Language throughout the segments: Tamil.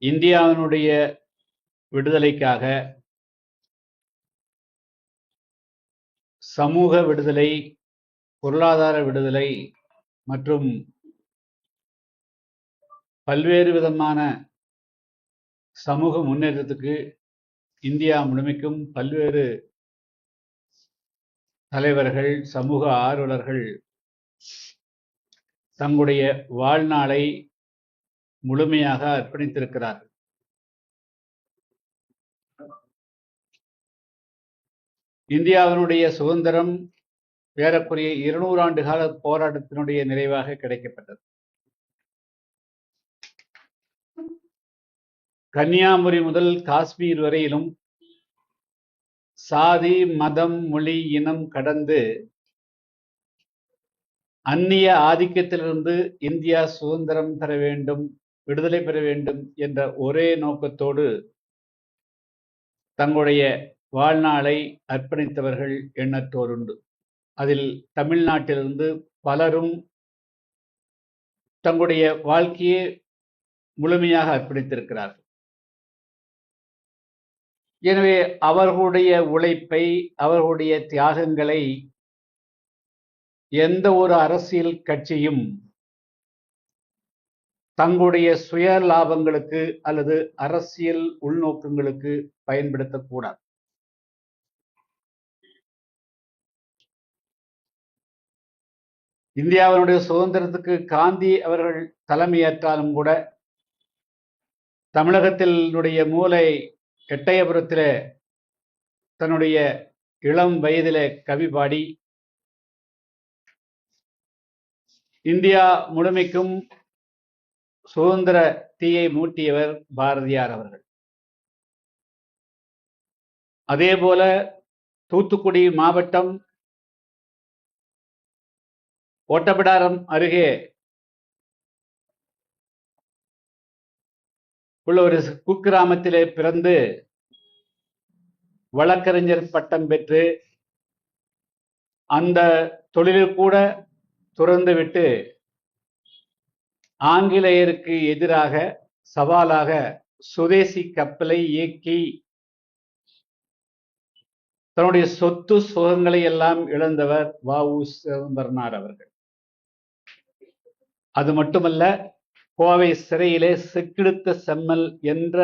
இந்தியாவினுடைய விடுதலைக்காக சமூக விடுதலை, பொருளாதார விடுதலை மற்றும் பல்வேறு விதமான சமூக முன்னேற்றத்துக்கு இந்தியா முழுமைக்கும் பல்வேறு தலைவர்கள், சமூக ஆர்வலர்கள் தங்களுடைய வாழ்நாளை முழுமையாக அர்ப்பணித்திருக்கிறார்கள். இந்தியாவினுடைய சுதந்திரம் ஏறக்குறைய 200 ஆண்டு கால போராட்டத்தினுடைய நிறைவாக கிடைக்கப்பட்டது. கன்னியாகுமரி முதல் காஷ்மீர் வரையிலும் சாதி, மதம், மொழி, இனம் கடந்து அந்நிய ஆதிக்கத்திலிருந்து இந்தியா சுதந்திரம் பெற வேண்டும், விடுதலை பெற வேண்டும் என்ற ஒரே நோக்கத்தோடு தங்களுடைய வாழ்நாளை அர்ப்பணித்தவர்கள் எண்ணற்றோர் உண்டு. அதில் தமிழ்நாட்டிலிருந்து பலரும் தங்களுடைய வாழ்க்கையை முழுமையாக அர்ப்பணித்திருக்கிறார்கள். எனவே அவர்களுடைய உழைப்பை, அவர்களுடைய தியாகங்களை எந்த ஒரு அரசியல் கட்சியும் தங்களுடைய சுய லாபங்களுக்கு அல்லது அரசியல் உள்நோக்கங்களுக்கு பயன்படுத்தக்கூடாது. இந்தியாவினுடைய சுதந்திரத்துக்கு காந்தி அவர்கள் தலைமையேற்றாலும் கூட தமிழகத்தினுடைய மூலை எட்டயபுரத்திலே தன்னுடைய இளம் வயதிலே கவி பாடி இந்தியா முழுமைக்கும் சுதந்திர தீயை மூட்டியவர் பாரதியார் அவர்கள். அதே போல தூத்துக்குடி மாவட்டம் ஓட்டப்பிடாரம் அருகே உள்ள ஒரு குக்கிராமத்திலே பிறந்து வழக்கறிஞர் பட்டம் பெற்று அந்த தொழிலில் கூட துறந்துவிட்டு ஆங்கிலேயருக்கு எதிராக சவாலாக சுதேசி கப்பலை இயக்கி தன்னுடைய சொத்து சுகங்களை எல்லாம் இழந்தவர் வ.உ. சிதம்பரனார் அவர்கள். அது மட்டுமல்ல, கோவை சிறையிலே செக்கிழுத்த செம்மல் என்ற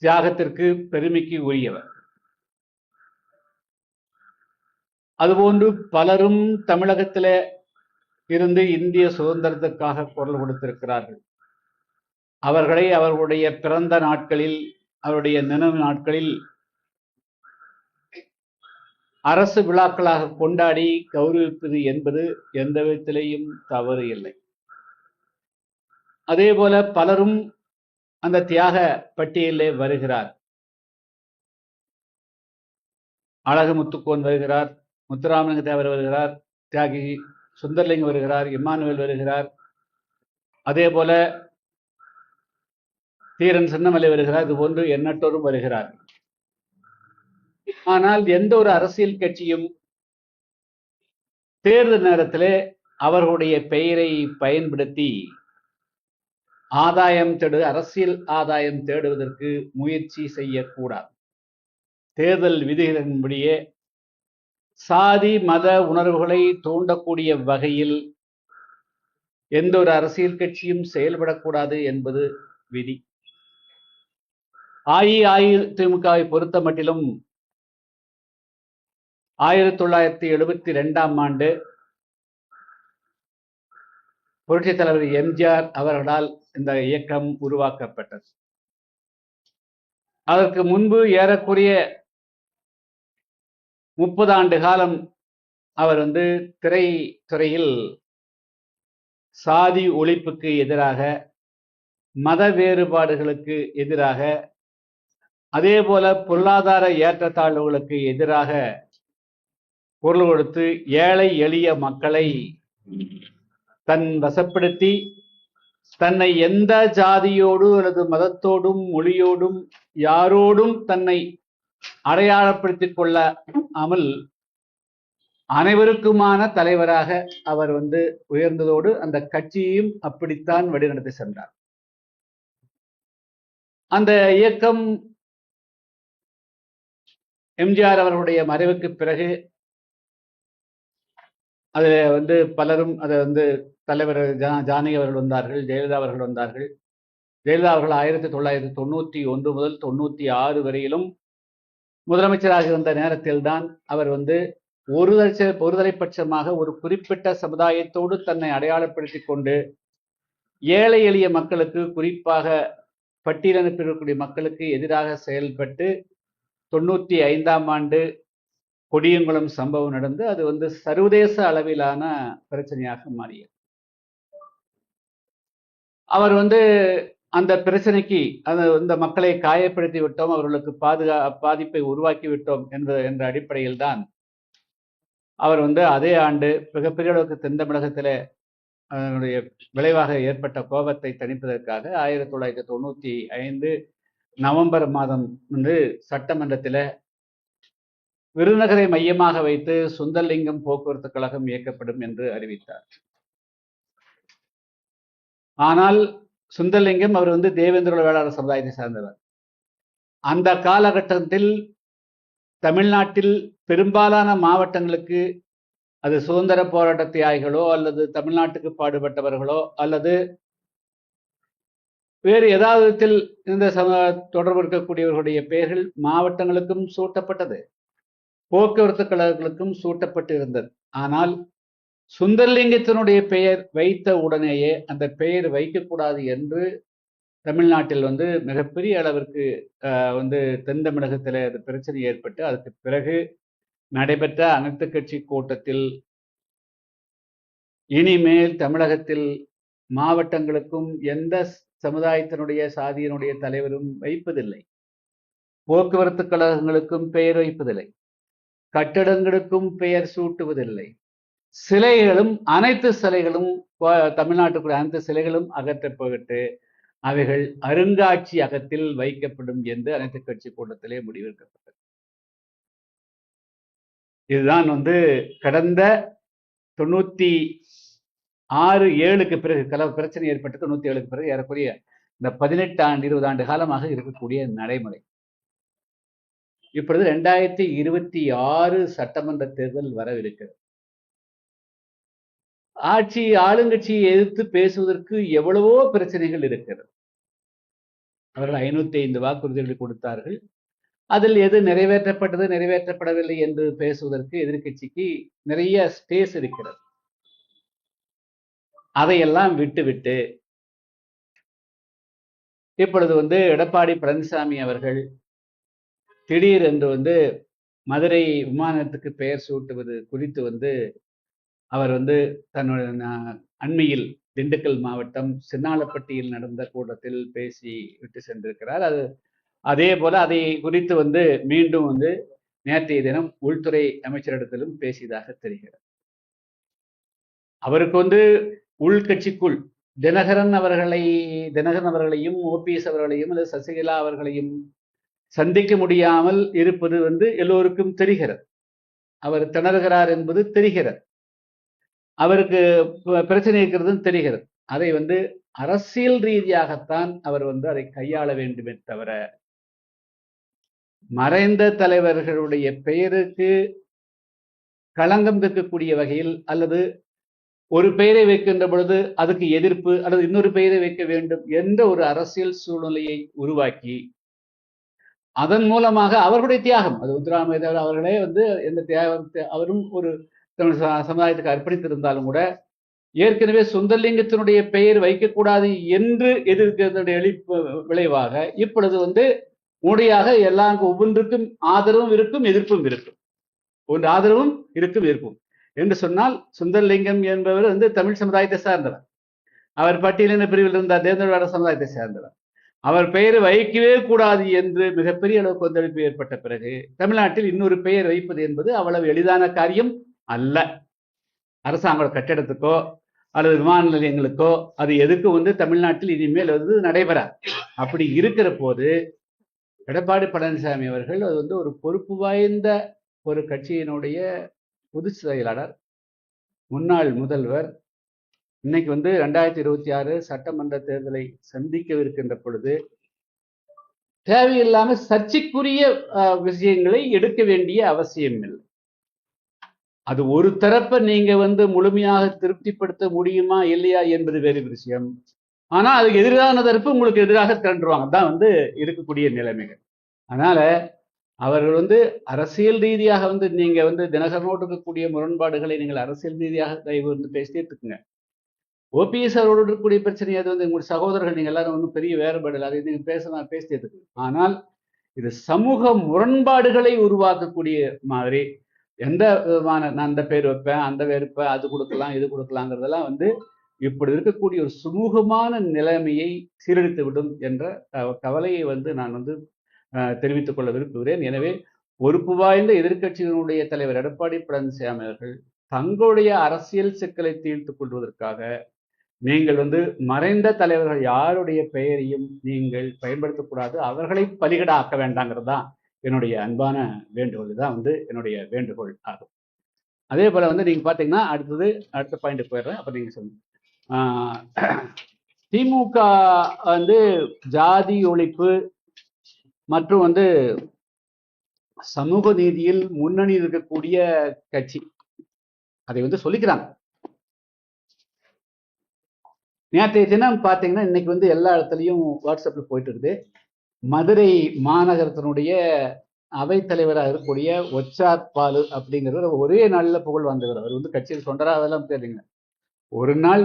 தியாகத்திற்கு பெருமைக்கு உரியவர். அதுபோன்று பலரும் தமிழகத்திலே இருந்து இந்திய சுதந்திரத்திற்காக குரல் கொடுத்திருக்கிறார்கள். அவர்களை அவர்களுடைய பிறந்த நாட்களில், அவருடைய நினைவு நாட்களில் அரசு விழாக்களாக கொண்டாடி கௌரவிப்பது என்பது எந்த விதத்திலேயும் தவறு இல்லை. அதே போல பலரும் அந்த தியாக பட்டியலிலே வருகிறார். அழகு முத்துக்கோன் வருகிறார், முத்துராமலிங்க தேவர் வருகிறார், தியாகி சுந்தரலிங்கம் வருகிறார், இம்மானுவேல் வருகிறார், அதே போல தீரன் சின்னமலை வருகிறார். இது போன்று எண்ணற்றோரும் வருகிறார். ஆனால் எந்த ஒரு அரசியல் கட்சியும் தேர்தல் நேரத்திலே அவர்களுடைய பெயரை பயன்படுத்தி அரசியல் ஆதாயம் தேடுவதற்கு முயற்சி செய்யக்கூடாது. தேர்தல் விதிகளின்படியே சாதி மத உணர்வுகளை தூண்டக்கூடிய வகையில் எந்த ஒரு அரசியல் கட்சியும் செயல்படக்கூடாது என்பது விதி. அஇஅதிமுகவை பொறுத்த மட்டிலும் 1972ஆம் ஆண்டு புரட்சித் தலைவர் எம்ஜிஆர் அவர்களால் இந்த இயக்கம் உருவாக்கப்பட்டது. அதற்கு முன்பு ஏறக்குறைய 30 ஆண்டு காலம் அவர் திரைத்துறையில் சாதி ஒழிப்புக்கு எதிராக, மத வேறுபாடுகளுக்கு எதிராக, அதே போல பொருளாதார ஏற்றத்தாழ்வுகளுக்கு எதிராக குரல் கொடுத்து ஏழை எளிய மக்களை தன் வசப்படுத்தி தன்னை எந்த ஜாதியோடு அல்லது மதத்தோடும் மொழியோடும் யாரோடும் தன்னை அடையாளப்படுத்திக் கொள்ளாமல் அனைவருக்குமான தலைவராக அவர் உயர்ந்ததோடு அந்த கட்சியையும் அப்படித்தான் வழிநடத்தி சென்றார். அந்த இயக்கம் எம்ஜிஆர் அவர்களுடைய மறைவுக்கு பிறகு அதுல பலரும் அதை தலைவர் ஜானகி அவர்கள் வந்தார்கள், ஜெயலலிதா அவர்கள் வந்தார்கள். ஜெயலலிதா அவர்கள் 1991 முதல் 96 வரையிலும் முதலமைச்சராக இருந்த நேரத்தில் தான் அவர் ஒருதலைப்பட்சமாக ஒரு குறிப்பிட்ட சமுதாயத்தோடு தன்னை அடையாளப்படுத்திக் கொண்டு ஏழை எளிய மக்களுக்கு, குறிப்பாக பட்டியலமைப்பிற்குரிய மக்களுக்கு எதிராக செயல்பட்டு 95ஆம் ஆண்டு கொடியங்குளம் சம்பவம் நடந்து அது சர்வதேச அளவிலான பிரச்சனையாக மாறியது. அவர் அந்த பிரச்சனைக்கு அந்த மக்களை காயப்படுத்தி விட்டோம், அவர்களுக்கு பாதிப்பை உருவாக்கி விட்டோம் என்ற அடிப்படையில் தான் அவர் அதே ஆண்டு மிகப்பெரிய அளவுக்கு தென் தமிழகத்தில் அதனுடைய விளைவாக ஏற்பட்ட கோபத்தை தணிப்பதற்காக 1995 நவம்பர் மாதம் சட்டமன்றத்தில் விருதுநகரை மையமாக வைத்து சுந்தரலிங்கம் போக்குவரத்து கழகம் இயக்கப்படும் என்று அறிவித்தார். ஆனால் சுந்தரலிங்கம் அவர் தேவேந்திர வேளாளர் சமுதாயத்தை சார்ந்தவர். அந்த காலகட்டத்தில் தமிழ்நாட்டில் பெரும்பாலான மாவட்டங்களுக்கு அது சுதந்திர போராட்ட தியாகிகளோ அல்லது தமிழ்நாட்டுக்கு பாடுபட்டவர்களோ அல்லது வேறு ஏதாவது விதத்தில் இந்த தொடர்பு இருக்கக்கூடியவர்களுடைய பெயர்கள் மாவட்டங்களுக்கும் சூட்டப்பட்டது, போக்குவரத்து கழகங்களுக்கும் சூட்டப்பட்டு இருந்தது. ஆனால் சுந்தரலிங்கத்தினுடைய பெயர் வைத்த உடனேயே அந்த பெயர் வைக்கக்கூடாது என்று தமிழ்நாட்டில் மிகப்பெரிய அளவிற்கு தென் தமிழகத்தில் அது பிரச்சனை ஏற்பட்டு அதுக்கு பிறகு நடைபெற்ற அனைத்து கட்சி கூட்டத்தில் இனிமேல் தமிழகத்தில் மாவட்டங்களுக்கும் எந்த சமுதாயத்தினுடைய சாதியினுடைய தலைவரும் வைப்பதில்லை, போக்குவரத்து கழகங்களுக்கும் பெயர் வைப்பதில்லை, கட்டடங்களுக்கும் பெயர் சூட்டுவதில்லை, சிலைகளும் அனைத்து சிலைகளும் தமிழ்நாட்டுக்குரிய அனைத்து சிலைகளும் அகற்றப்பட்டு அவைகள் அருங்காட்சியகத்தில் வைக்கப்படும் என்று அனைத்து கட்சி கூட்டத்திலே முடிவெடுக்கப்பட்டது. இதுதான் கடந்த 96-7க்கு பிறகு பிரச்சனை ஏற்பட்டு 97க்கு பிறகு ஏறக்குறைய இந்த 18-20 ஆண்டு காலமாக இருக்கக்கூடிய நடைமுறை. இப்பொழுது 2026 சட்டமன்ற தேர்தல் வரவிருக்கிறது. ஆளுங்கட்சியை எதிர்த்து பேசுவதற்கு எவ்வளவோ பிரச்சனைகள் இருக்கிறது. அவர்கள் 505 வாக்குறுதிகளை கொடுத்தார்கள். அதில் எது நிறைவேற்றப்பட்டது நிறைவேற்றப்படவில்லை என்று பேசுவதற்கு எதிர்கட்சிக்கு நிறைய ஸ்பேஸ் இருக்கிறது. அதையெல்லாம் விட்டுவிட்டு இப்பொழுது எடப்பாடி பழனிசாமி அவர்கள் திடீர் என்று மதுரை விமானத்துக்கு பெயர் சூட்டுவது குறித்து அவர் தன்னுடைய அண்மையில் திண்டுக்கல் மாவட்டம் சின்னாளப்பட்டியில் நடந்த கூட்டத்தில் பேசி விட்டு சென்றிருக்கிறார். அதே போல அதை குறித்து மீண்டும் நேற்றைய தினம் உள்துறை அமைச்சரிடத்திலும் பேசியதாக தெரிகிறது. அவருக்கு உள்கட்சிக்குள் தினகரன் அவர்களையும் ஓபிஎஸ் அவர்களையும் அல்லது சசிகலா அவர்களையும் சந்திக்க முடியாமல் இருப்பது எல்லோருக்கும் தெரிகிறது. அவர் திணறுகிறார் என்பது தெரிகிறது. அவருக்கு பிரச்சனை இருக்கிறதுன்னு தெரிகிறது. அதை அரசியல் ரீதியாகத்தான் அவர் அதை கையாள வேண்டுமே தவிர மறைந்த தலைவர்களுடைய பெயருக்கு களங்கம் வைக்கக்கூடிய வகையில் அல்லது ஒரு பெயரை வைக்கின்ற பொழுது அதுக்கு எதிர்ப்பு அல்லது இன்னொரு பெயரை வைக்க வேண்டும் என்ற ஒரு அரசியல் சூழ்நிலையை உருவாக்கி அதன் மூலமாக அவர்களுடைய தியாகம், அது முத்துராமலிங்க அவர்களே எந்த தியாகம் அவரும் ஒரு சமுதாயத்துக்கு அர்ப்பணித்திருந்தாலும் கூட ஏற்கனவே சுந்தரலிங்கத்தினுடைய பெயர் வைக்கக்கூடாது என்று எதிர்க்கிறதுடைய விளைவாக இப்பொழுது உடையாக எல்லாம் ஒவ்வொன்றுக்கும் ஆதரவும் இருக்கும் எதிர்ப்பும் இருக்கும். ஒன்று ஆதரவும் இருக்கும் எதிர்ப்பும் என்று சொன்னால் சுந்தரலிங்கம் என்பவர் தமிழ் சமுதாயத்தை சார்ந்தவர். அவர் பட்டியலின பிரிவில் இருந்தார், தேர்ந்தெடுக்கப்பட்ட சமுதாயத்தை சார்ந்தவர். அவர் பெயரை வைக்கவே கூடாது என்று மிகப்பெரிய அளவு கொந்தளிப்பு ஏற்பட்ட பிறகு தமிழ்நாட்டில் இன்னொரு பெயர் வைப்பது என்பது அவ்வளவு எளிதான காரியம் அல்ல. அரசாங்க கட்டிடத்துக்கோ அல்லது விமான நிலையங்களுக்கோ அது எதுக்கு தமிழ்நாட்டில் இனிமேல் நடைபெறாது. அப்படி இருக்கிற போது எடப்பாடி பழனிசாமி அவர்கள் அது ஒரு பொறுப்பு வாய்ந்த ஒரு கட்சியினுடைய பொதுச் செயலாளர், முன்னாள் முதல்வர், இன்னைக்கு 2026 சட்டமன்ற தேர்தலை சந்திக்கவிருக்கின்ற பொழுது தேவையில்லாம சர்ச்சைக்குரிய விஷயங்களை எடுக்க வேண்டிய அவசியம் இல்லை. அது ஒரு தரப்பை நீங்க முழுமையாக திருப்திப்படுத்த முடியுமா இல்லையா என்பது வேறு விஷயம். ஆனா அதுக்கு எதிரான தரப்பு உங்களுக்கு எதிராக திரண்டுருவாங்க. தான் இருக்கக்கூடிய நிலைமைகள். அதனால அவர்கள் அரசியல் ரீதியாக நீங்க தினகரனோடு இருக்கக்கூடிய முரண்பாடுகளை நீங்கள் அரசியல் ரீதியாக தயவு பேசி தீர்த்துக்குங்க. ஓபிஎஸ் அவரோடு இருக்கக்கூடிய பிரச்சனை அது உங்களுடைய சகோதரர்கள் நீங்க எல்லாரும் பெரிய வேறுபாடு இல்லை, அதை நீங்க பேசி தீர்த்துக்குங்க. ஆனால் இது சமூக முரண்பாடுகளை உருவாக்கக்கூடிய மாதிரி எந்த விதமான நான் அந்த பேர் வைப்பேன், அந்த வெறுப்பேன், அது கொடுக்கலாம், இது கொடுக்கலாங்கிறதெல்லாம் இப்படி இருக்கக்கூடிய ஒரு சுமூகமான நிலைமையை சீரழித்து விடும் என்ற கவலையை நான் தெரிவித்துக் கொள்ள விரும்புகிறேன். எனவே பொறுப்பு வாய்ந்த எதிர்க்கட்சியினுடைய தலைவர் எடப்பாடி பழனிசாமி அவர்கள் தங்களுடைய அரசியல் சிக்கலை தீர்த்துக் கொள்வதற்காக நீங்கள் மறைந்த தலைவர்கள் யாருடைய பெயரையும் நீங்கள் பயன்படுத்தக்கூடாது, அவர்களை பலிகடா ஆக்க வேண்டாங்கிறது தான் என்னுடைய அன்பான வேண்டுகோள். தான் என்னுடைய வேண்டுகோள் ஆகும். அதே போல நீங்க பாத்தீங்கன்னா அடுத்த பாயிண்ட் போயிடுறேன், அப்ப நீங்க சொல்லுங்க. திமுக ஜாதி ஒழிப்பு மற்றும் சமூக நீதியில் முன்னணி இருக்கக்கூடிய கட்சி, அதை சொல்லிக்கிறாங்க. நேற்றைய தினம் பார்த்தீங்கன்னா இன்னைக்கு எல்லா இடத்துலையும் வாட்ஸ்அப்ல போயிட்டு இருக்குது. மதுரை மாநகரத்தினுடைய அவைத்தலைவராக இருக்கக்கூடிய ஒச்சாத் பாலு அப்படிங்கிறவர் ஒரே நாளில் புகழ் வந்தவர். அவர் கட்சியில் தொண்டராகலாம் தெரியுங்க. ஒரு நாள்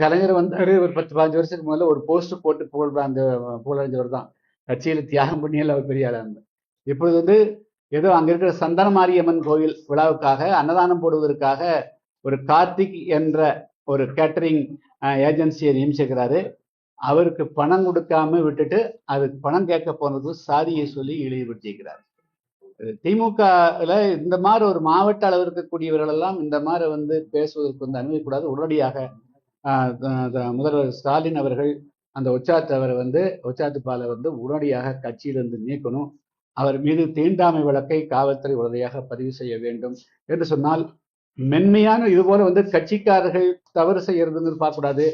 கலைஞர் வந்தாரு, ஒரு 10-15 வருஷத்துக்கு முதல்ல ஒரு போஸ்ட் போட்டு புகழடைஞ்சவர் தான். கட்சியில் தியாகம் பண்ணியல் அவர் பெரிய ஆளா இருந்தார். இப்பொழுது ஏதோ அங்க இருக்கிற சந்தன மாரியம்மன் கோயில் விழாவுக்காக அன்னதானம் போடுவதற்காக ஒரு கார்த்திக் என்ற ஒரு கேட்டரிங் ஏஜென்சியை நியமிச்சிருக்கிறாரு. அவருக்கு பணம் கொடுக்காம விட்டுட்டு அதுக்கு பணம் கேட்க போனது சாதியை சொல்லி இழிவுபடுத்தியிருக்கிறார். திமுகல இந்த மாதிரி ஒரு மாவட்ட அளவு இருக்கக்கூடியவர்கள் எல்லாம் இந்த மாதிரி பேசுவதற்கு அனுமதிக்கூடாது. உடனடியாக முதல்வர் ஸ்டாலின் அவர்கள் அந்த ஒச்சாத்து பாலை உடனடியாக கட்சியிலிருந்து நீக்கணும். அவர் மீது தீண்டாமை வழக்கை காவல்துறை உடனடியாக பதிவு செய்ய வேண்டும் என்று சொன்னால், மென்மையான இது போல கட்சிக்காரர்கள் தவறு செய்யறதுன்னு பார்க்கக்கூடாது.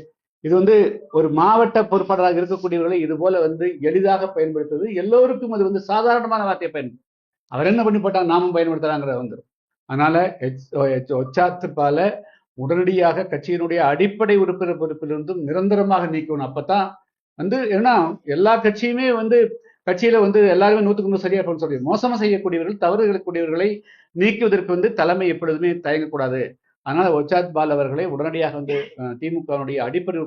இது ஒரு மாவட்ட பொறுப்பாளராக இருக்கக்கூடியவர்களை இது போல எளிதாக பயன்படுத்துவது, எல்லோருக்கும் அது சாதாரணமான வார்த்தையை பயன்படுத்தும். அவர் என்ன பண்ணி போட்டாங்க, நாமும் பயன்படுத்துறாங்கிற அதனால ஒச்சாத்து பால உடனடியாக கட்சியினுடைய அடிப்படை உறுப்பினர் பொறுப்பிலிருந்தும் நிரந்தரமாக நீக்கணும். அப்பதான் ஏன்னா எல்லா கட்சியுமே கட்சியில எல்லாருமே 100க்கு 100 சரியா சொல்லி மோசமா செய்யக்கூடியவர்கள், தவறு இருக்கக்கூடியவர்களை நீக்குவதற்கு தலைமை எப்பொழுதுமே தயங்கக்கூடாது. அதனால ஒச்சாத் பால் அவர்களை உடனடியாக திமுகவுடைய அடிப்படை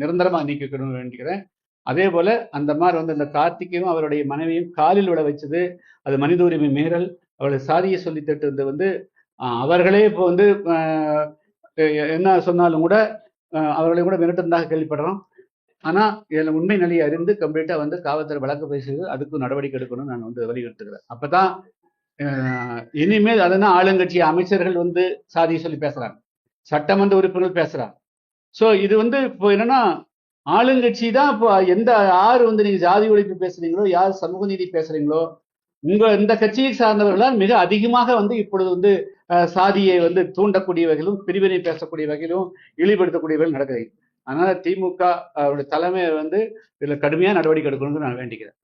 நிரந்தரமாக நீக்கி வைக்கணும்னு வேண்டிக்கிறேன். அதே போல அந்த மாதிரி இந்த கார்த்திகையும் அவருடைய மனைவியும் காலில் விட வச்சது அது மனித உரிமை மீறல். அவளை சாதியை சொல்லி தட்டு அவர்களே இப்போ என்ன சொன்னாலும் கூட அவர்களை கூட மிரட்டுறதாக கேள்விப்படுறோம். ஆனா இதுல உண்மை நிலையை அறிந்து கம்ப்ளீட்டா காவல்துறை வழக்கு பேசுகிறது, அதுக்கும் நடவடிக்கை எடுக்கணும்னு நான் வலியுறுத்துகிறேன். அப்பதான் இனிமேல் அதனால் ஆளுங்கட்சி அமைச்சர்கள் சாதியை சொல்லி பேசுறாங்க, சட்டமன்ற உறுப்பினர்கள் பேசுறாங்க. ஸோ இது இப்போ என்னன்னா ஆளுங்கட்சி தான் இப்போ எந்த யார் நீங்க ஜாதி ஒழிப்பு பேசுறீங்களோ, யார் சமூக நீதி பேசுறீங்களோ, இந்த கட்சியை சார்ந்தவர்களால் மிக அதிகமாக இப்பொழுது சாதியை தூண்டக்கூடிய வகையிலும் பிரிவினை பேசக்கூடிய வகையிலும் இழிவுபடுத்தக்கூடிய வகையில் நடக்குது. அதனால திமுக அவருடைய தலைமையை இதுல கடுமையா நடவடிக்கை எடுக்கணும்னு நான் வேண்டிக்கிறேன்.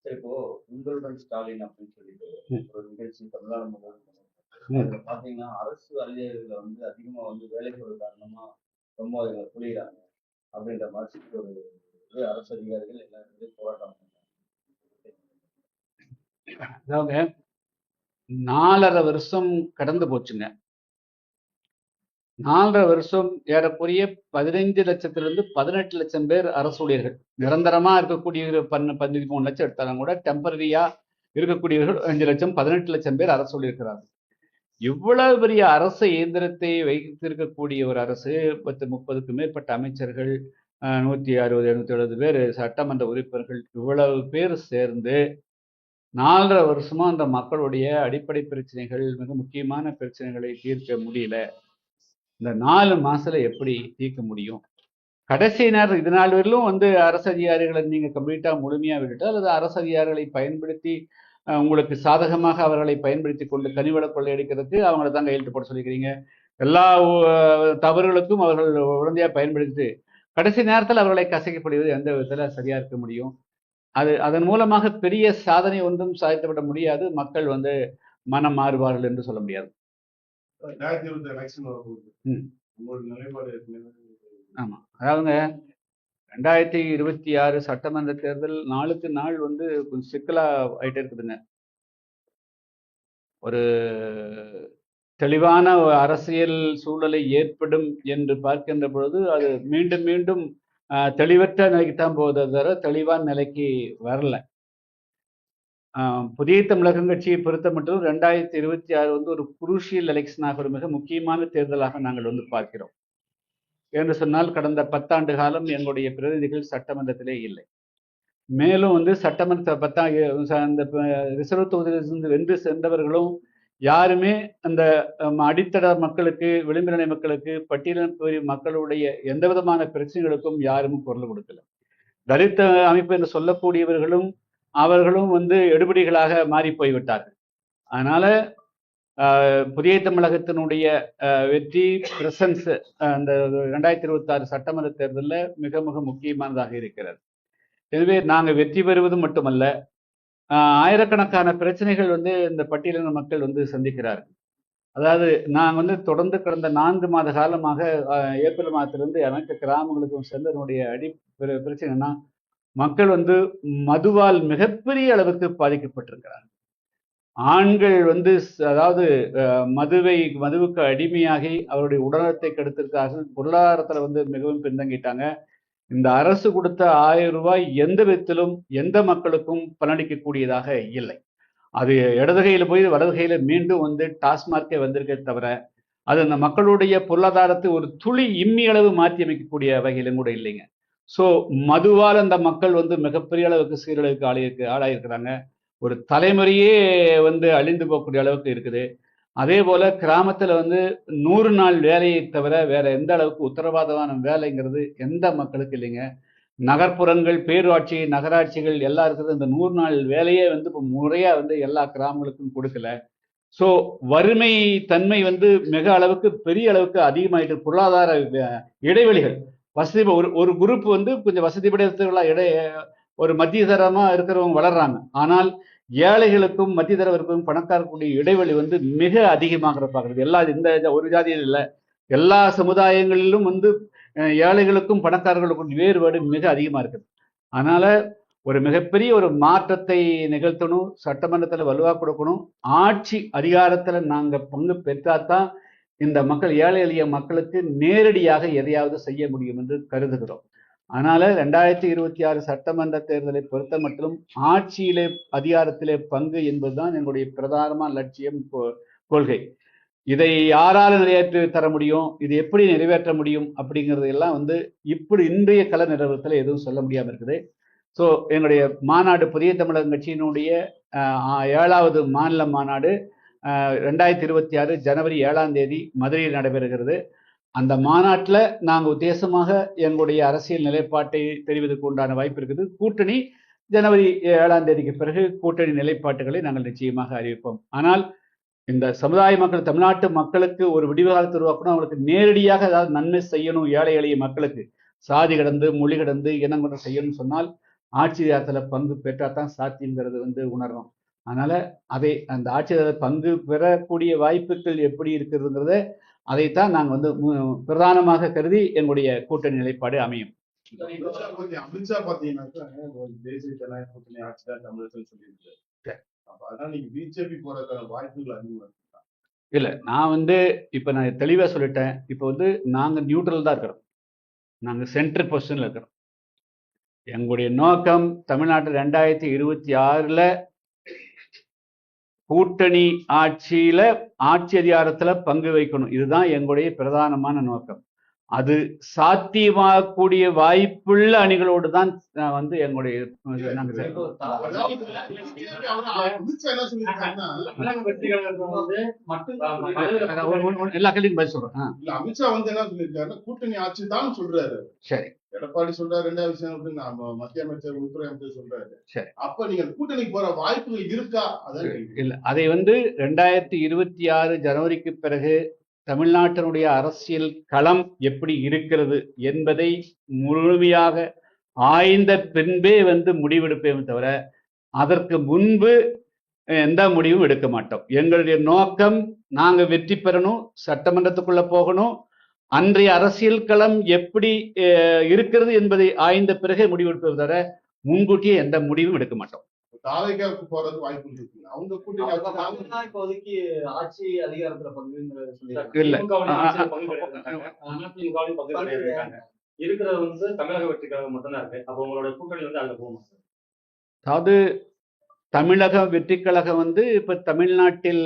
இப்போ உங்களுடன் ஸ்டாலின் அப்படின்னு சொல்லிட்டு ஒரு நிகழ்ச்சி தமிழ்நாடு முதல்வர் பாத்தீங்கன்னா அரசு அதிகாரிகளை அதிகமா வேலைக்கு ஒரு காரணமா ரொம்ப இவங்க புரியுறாங்க அப்படின்ற மாதிரி ஒரு அரசு அதிகாரிகள் எல்லாரும் போராட்டம் பண்றாங்க. 4.5 வருஷம் கடந்து போச்சுங்க. 4.5 வருஷம் ஏறக்குறைய 15 லட்சத்திலிருந்து 18 லட்சம் பேர் அரசு ஊழியர்கள், நிரந்தரமா இருக்கக்கூடிய 13 லட்சம் எடுத்தாலும் கூட டெம்பரரியா இருக்கக்கூடியவர்கள் 5 லட்சம் 18 லட்சம் பேர் அரசு ஊழியர்களார்கள். இவ்வளவு பெரிய அரசு இயந்திரத்தை வைத்திருக்கக்கூடிய ஒரு அரசு, 30க்கும் மேற்பட்ட அமைச்சர்கள், 160-170 பேர் சட்டமன்ற உறுப்பினர்கள், இவ்வளவு பேர் சேர்ந்து 4.5 வருஷமா அந்த மக்களுடைய அடிப்படை பிரச்சனைகள், மிக முக்கியமான பிரச்சனைகளை தீர்க்க முடியல. இந்த 4 மாசத்துல எப்படி தீர்க்க முடியும்? கடைசி நேரம் இது நாள் வரையிலும் அரசு அதிகாரிகளை நீங்க கம்ப்ளீட்டா முழுமையா விட்டுட்டு, அல்லது அரசு அதிகாரிகளை பயன்படுத்தி உங்களுக்கு சாதகமாக அவர்களை பயன்படுத்தி கொண்டு கனிவள கொள்ளையடிக்கிறதுக்கு அவங்கள தான் கையெழுத்து போட சொல்லிக்கிறீங்க. எல்லா தவறுகளுக்கும் அவர்கள் உடந்தையா பயன்படுத்தி கடைசி நேரத்தில் அவர்களை கசைக்கப்படுவது எந்த விதத்துல சரியா இருக்க முடியும்? அதன் மூலமாக பெரிய சாதனை ஒன்றும் சாதித்துவிட முடியாது. மக்கள் மனம் மாறுவார்கள் என்று சொல்ல முடியாது. ஆமா, அதாவதுங்க 2026 சட்டமன்ற தேர்தல் நாளுக்கு நாள் கொஞ்சம் சிக்கலா ஆயிட்டே இருக்குதுங்க. ஒரு தெளிவான அரசியல் சூழலை ஏற்படும் என்று பார்க்கின்ற பொழுது அது மீண்டும் மீண்டும் தெளிவற்ற நிலைக்கு தான் போகுது, தவிர தெளிவான நிலைக்கு வரல. புதிய தமிழகம் கட்சியை பொறுத்த மட்டும் 2026 ஒரு குரூஷியல் எலெக்ஷனாக, ஒரு மிக முக்கியமான தேர்தலாக நாங்கள் பார்க்கிறோம். என்று சொன்னால் கடந்த 10 ஆண்டு காலம் எங்களுடைய பிரதிநிதிகள் சட்டமன்றத்திலே இல்லை. மேலும் சட்டமன்ற அந்த ரிசர்வ் தொகுதியிலிருந்து வென்று சென்றவர்களும் யாருமே அந்த அடித்தட மக்களுக்கு, விளிம்புநிலை மக்களுக்கு, பட்டியலின மக்களுடைய எந்த விதமான பிரச்சனைகளுக்கும் யாரும் குரல் கொடுக்கல. தலித் அமைப்பு என்று சொல்லக்கூடியவர்களும் அவர்களும் எடுபடிகளாக மாறி போய்விட்டார்கள். அதனால புதிய தமிழகத்தினுடைய வெற்றி பிரசன்ஸ் அந்த 2026 சட்டமன்ற தேர்தலில் மிக மிக முக்கியமானதாக இருக்கிறது. எனவே நாங்கள் வெற்றி பெறுவது மட்டுமல்ல, ஆயிரக்கணக்கான பிரச்சனைகள் இந்த பட்டியலின மக்கள் சந்திக்கிறார்கள். அதாவது நாங்கள் தொடர்ந்து கடந்த 4 மாத காலமாக ஏப்ரல் மாதத்திலிருந்து அனைத்து கிராமங்களுக்கும் சென்றதனுடைய பிரச்சனைனா, மக்கள் மதுவால் மிகப்பெரிய அளவுக்கு பாதிக்கப்பட்டிருக்கிறார்கள். ஆண்கள் அதாவது மதுவுக்கு அடிமையாகி அவருடைய உடல்நலத்தை கெடுத்திருக்கார்கள். பொருளாதாரத்தில் மிகவும் பின்தங்கிட்டாங்க. இந்த அரசு கொடுத்த 1000 ரூபாய் எந்த விதத்திலும் எந்த மக்களுக்கும் பலனளிக்கக்கூடியதாக இல்லை. அது இடதுகையில் போய் வலதுகையில மீண்டும் டாஸ்மார்க்கே வந்திருக்கே தவிர அது அந்த மக்களுடைய பொருளாதாரத்தை ஒரு துளி இம்மி அளவு மாற்றி அமைக்கக்கூடிய வகையிலும் கூட இல்லைங்க. ஸோ மதுவால் அந்த மக்கள் மிகப்பெரிய அளவுக்கு சீரழிவுக்கு ஆளாயிருக்கிறாங்க. ஒரு தலைமுறையே அழிந்து போகக்கூடிய அளவுக்கு இருக்குது. அதே போல கிராமத்துல 100 நாள் வேலையை தவிர வேற எந்த அளவுக்கு உத்தரவாதமான வேலைங்கிறது எந்த மக்களுக்கு இல்லைங்க. நகர்ப்புறங்கள், பேரூராட்சி, நகராட்சிகள் எல்லாம் இருக்கிறது இந்த 100 நாள் வேலையே இப்போ முறையா எல்லா கிராமங்களுக்கும் கொடுக்கல. ஸோ வறுமை தன்மை மிக அளவுக்கு பெரிய அளவுக்கு அதிகமாயிட்டு, பொருளாதார இடைவெளிகள், வசதி ஒரு குரூப் கொஞ்சம் வசதி படைத்தவர்களா ஒரு மத்திய தரமா இருக்கிறவங்க வளர்றாங்க. ஆனால் ஏழைகளுக்கும் மத்திய தரவருக்கும் பணக்காரக்கூடிய இடைவெளி மிக அதிகமாக பார்க்கிறது. எல்லா இந்த ஒரு ஜாதியில் இல்லை, எல்லா சமுதாயங்களிலும் ஏழைகளுக்கும் பணக்காரர்களுக்கும் வேறுபாடு மிக அதிகமா இருக்குது. அதனால ஒரு மிகப்பெரிய ஒரு மாற்றத்தை நிகழ்த்தணும், சட்டமன்றத்தில் வலுவா கொடுக்கணும், ஆட்சி அதிகாரத்துல நாங்க பங்கு பெற்றாதான் இந்த மக்கள், ஏழை எளிய மக்களுக்கு நேரடியாக எதையாவது செய்ய முடியும் என்று கருதுகிறோம். அதனால 2026 சட்டமன்ற தேர்தலை பொறுத்த மட்டும் ஆட்சியிலே அதிகாரத்திலே பங்கு என்பதுதான் எங்களுடைய பிரதானமான லட்சியம், கொள்கை. இதை யாரால நிறைவேற்றி தர முடியும், இது எப்படி நிறைவேற்ற முடியும் அப்படிங்கிறது எல்லாம் இப்படி இன்றைய கள நிலவரத்தில் எதுவும் சொல்ல முடியாம இருக்குது. ஸோ எங்களுடைய மாநாடு, புதிய தமிழகம் கட்சியினுடைய 7வது மாநில மாநாடு 2026 ஜனவரி 7ஆம் தேதி மதுரையில் நடைபெறுகிறது. அந்த மாநாட்டில் நாங்கள் உத்தேசமாக எங்களுடைய அரசியல் நிலைப்பாட்டை தெரிவதற்கு உண்டான வாய்ப்பு இருக்குது. கூட்டணி ஜனவரி 7ஆம் தேதிக்கு பிறகு கூட்டணி நிலைப்பாட்டுகளை நாங்கள் நிச்சயமாக அறிவிப்போம். ஆனால் இந்த சமுதாய மக்கள், தமிழ்நாட்டு மக்களுக்கு ஒரு விடிவு காலத்தை உருவாக்கணும், அவங்களுக்கு நேரடியாக ஏதாவது நன்மை செய்யணும், ஏழை எளிய மக்களுக்கு சாதி கடந்து, மொழி கடந்து, இனம் கொண்டு செய்யணும்னு சொன்னால் ஆட்சி அதிகாரத்தில் பங்கு பெற்றாதான் சாத்தியங்கிறது உணரணும். அதனால அந்த ஆட்சி பங்கு பெறக்கூடிய வாய்ப்புகள் எப்படி இருக்கிறதுங்கிறத அதைத்தான் நாங்கள் பிரதானமாக கருதி எங்களுடைய கூட்டணி நிலைப்பாடு அமையும். அமித்ஷா பாத்தீங்கன்னாக்கா தேசிய ஜனநாயக கூட்டணி ஆட்சி தான் தமிழகத்தில் சொல்லியிருக்காரு. அதான் நீங்க பிஜேபி போறதுக்கான வாய்ப்புகள் அதிகமா இருக்கா? இல்ல, நான் இப்ப நான் தெளிவா சொல்லிட்டேன். இப்ப நாங்க நியூட்ரல் தான் இருக்கிறோம், நாங்க சென்ட்ரல் பொசிஷன்ல இருக்கிறோம். எங்களுடைய நோக்கம் தமிழ்நாட்டில் 2026 கூட்டணி ஆட்சியில ஆட்சி அதிகாரத்துல பங்கு வைக்கணும். இதுதான் எங்களுடைய பிரதானமான நோக்கம். அது சாத்தியமாகக்கூடிய வாய்ப்புள்ள அணிகளோடு தான் எங்களுடைய எல்லா கேள்விக்கும் பதில் சொல்றேன். அமித்ஷா என்ன சொல்லியிருக்காரு, கூட்டணி ஆட்சி தான் சொல்றாரு. சரி, எடப்பாடி சொல்றாரு, 2வது விஷயம் மத்திய அமைச்சர், உள்துறை அமைச்சர் சொல்றாரு. சரி, அப்ப நீங்க கூட்டணிக்கு போற வாய்ப்புகள் இருக்கா? இல்ல, அதை 2026 ஜனவரிக்கு பிறகு தமிழ்நாட்டினுடைய அரசியல் களம் எப்படி இருக்கிறது என்பதை முழுமையாக ஆய்ந்த பின்பே முடிவெடுப்பேன் தவிர அதற்கு முன்பு எந்த முடிவும் எடுக்க மாட்டோம். எங்களுடைய நோக்கம் நாங்க வெற்றி பெறணும், சட்டமன்றத்துக்குள்ள போகணும், அன்றைய அரசியல் களம் எப்படி இருக்கிறது என்பதை ஆய்ந்த பிறகே முடிவெடுப்பதை தவிர முன்கூட்டியே எந்த முடிவும் எடுக்க மாட்டோம். தாவேக்காவுக்கு போறது வாய்ப்பு இருக்கு. அவங்க கூட்டணி இப்போதைக்கு ஆட்சி அதிகாரத்துல பங்குங்கிறது இல்ல. இருக்கிறது தமிழக வெற்றி கழகம் மட்டும்தான் இருக்கு. அப்போ உங்களோட கூட்டணி அதுல போகும். அதாவது தமிழக வெற்றி கழகம் இப்ப தமிழ்நாட்டில்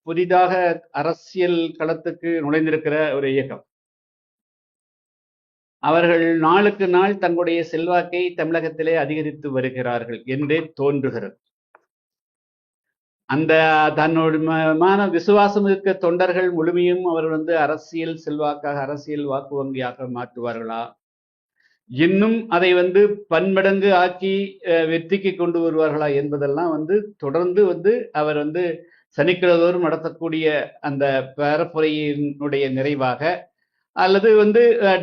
புதிதாக அரசியல் களத்துக்கு நுழைந்திருக்கிற ஒரு இயக்கம். அவர்கள் நாளுக்கு நாள் தங்களுடைய செல்வாக்கை தமிழகத்திலே அதிகரித்து வருகிறார்கள் என்றே தோன்றுகிறது. அந்த தன்னுடைய விசுவாசம் இருக்க தொண்டர்கள் முழுமையும் அவர் அரசியல் செல்வாக்காக, அரசியல் வாக்கு வங்கியாக மாற்றுவார்களா, இன்னும் அதை பன்மடங்கு ஆக்கி வெற்றிக்கு கொண்டு வருவார்களா என்பதெல்லாம் தொடர்ந்து அவர் சனிக்கிழதோறும் நடத்தக்கூடிய அந்த பரப்புரையினுடைய நிறைவாக, அல்லது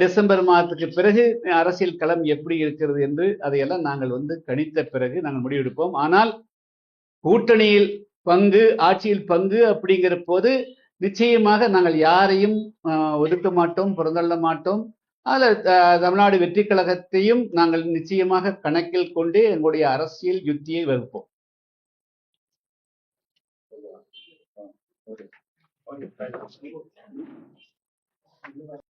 டிசம்பர் மாதத்துக்கு பிறகு அரசியல் களம் எப்படி இருக்கிறது என்று அதையெல்லாம் நாங்கள் கணித்த பிறகு நாங்கள் முடிவெடுப்போம். ஆனால் கூட்டணியில் பங்கு, ஆட்சியில் பங்கு அப்படிங்கிற போது நிச்சயமாக நாங்கள் யாரையும் ஒதுக்க மாட்டோம், புறந்தள்ள மாட்டோம். அதில் தமிழ்நாடு வெற்றி கழகத்தையும் நாங்கள் நிச்சயமாக கணக்கில் கொண்டே எங்களுடைய அரசியல் யுத்தியை வகுப்போம்.